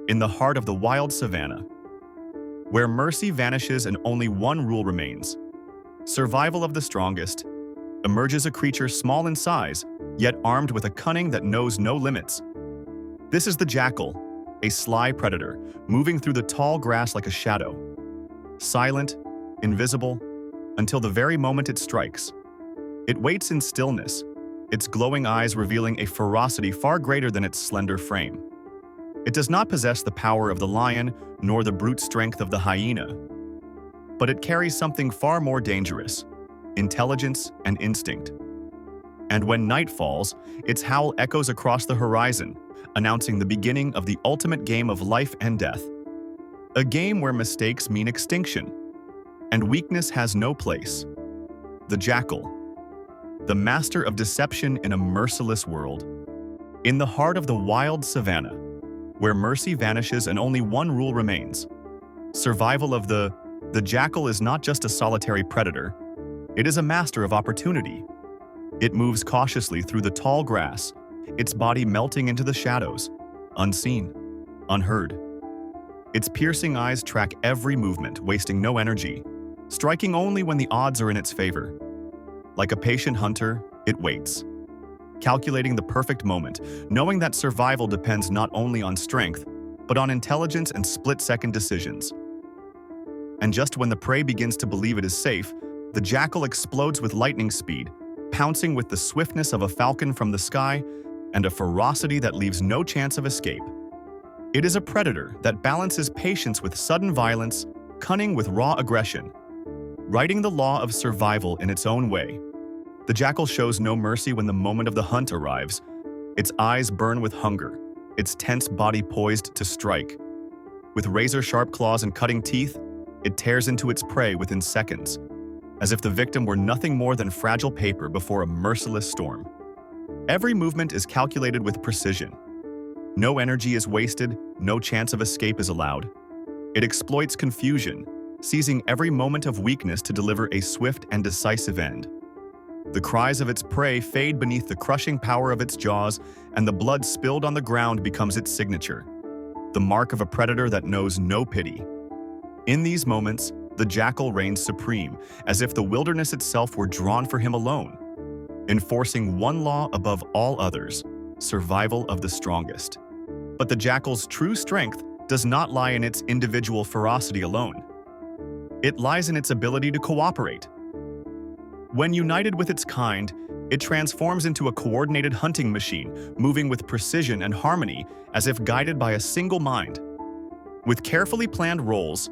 in the heart of the wild savanna, where mercy vanishes and only one rule remains. Survival of the strongest, emerges a creature small in size, yet armed with a cunning that knows no limits. This is the jackal, a sly predator, moving through the tall grass like a shadow. Silent, invisible, until the very moment it strikes. It waits in stillness, its glowing eyes revealing a ferocity far greater than its slender frame. It does not possess the power of the lion nor the brute strength of the hyena, but it carries something far more dangerous: intelligence and instinct. And when night falls, its howl echoes across the horizon, announcing the beginning of the ultimate game of life and death. A game where mistakes mean extinction, and weakness has no place. The jackal, the master of deception in a merciless world. In the heart of the wild savanna, where mercy vanishes and only one rule remains. Survival of the jackal is not just a solitary predator, it is a master of opportunity. It moves cautiously through the tall grass, its body melting into the shadows, unseen, unheard. Its piercing eyes track every movement, wasting no energy, striking only when the odds are in its favor. Like a patient hunter, it waits, calculating the perfect moment, knowing that survival depends not only on strength, but on intelligence and split-second decisions. And just when the prey begins to believe it is safe, the jackal explodes with lightning speed, pouncing with the swiftness of a falcon from the sky and a ferocity that leaves no chance of escape. It is a predator that balances patience with sudden violence, cunning with raw aggression, writing the law of survival in its own way. The jackal shows no mercy when the moment of the hunt arrives. Its eyes burn with hunger, its tense body poised to strike. With razor-sharp claws and cutting teeth, it tears into its prey within seconds, as if the victim were nothing more than fragile paper before a merciless storm. Every movement is calculated with precision. No energy is wasted, no chance of escape is allowed. It exploits confusion, seizing every moment of weakness to deliver a swift and decisive end. The cries of its prey fade beneath the crushing power of its jaws, and the blood spilled on the ground becomes its signature, the mark of a predator that knows no pity. In these moments, the jackal reigns supreme, as if the wilderness itself were drawn for him alone, enforcing one law above all others: survival of the strongest. But the jackal's true strength does not lie in its individual ferocity alone. It lies in its ability to cooperate. When united with its kind, it transforms into a coordinated hunting machine, moving with precision and harmony as if guided by a single mind. With carefully planned roles,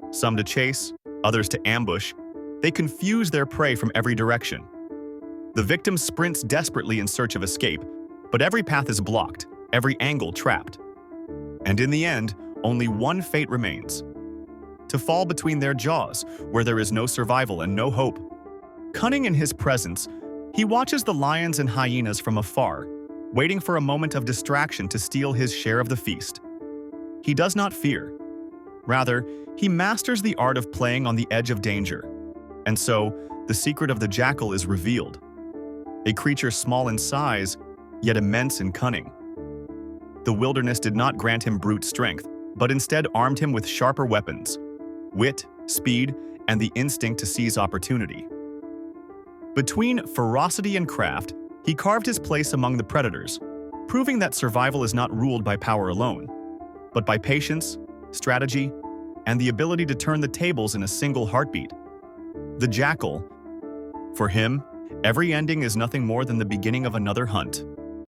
some to chase, others to ambush, they confuse their prey from every direction. The victim sprints desperately in search of escape, but every path is blocked, every angle trapped. And in the end, only one fate remains: to fall between their jaws, where there is no survival and no hope. Cunning in his presence, he watches the lions and hyenas from afar, waiting for a moment of distraction to steal his share of the feast. He does not fear. Rather, he masters the art of playing on the edge of danger. And so, the secret of the jackal is revealed. A creature small in size, yet immense in cunning. The wilderness did not grant him brute strength, but instead armed him with sharper weapons: wit, speed, and the instinct to seize opportunity. Between ferocity and craft, he carved his place among the predators, proving that survival is not ruled by power alone, but by patience, strategy, and the ability to turn the tables in a single heartbeat. The jackal, for him, every ending is nothing more than the beginning of another hunt.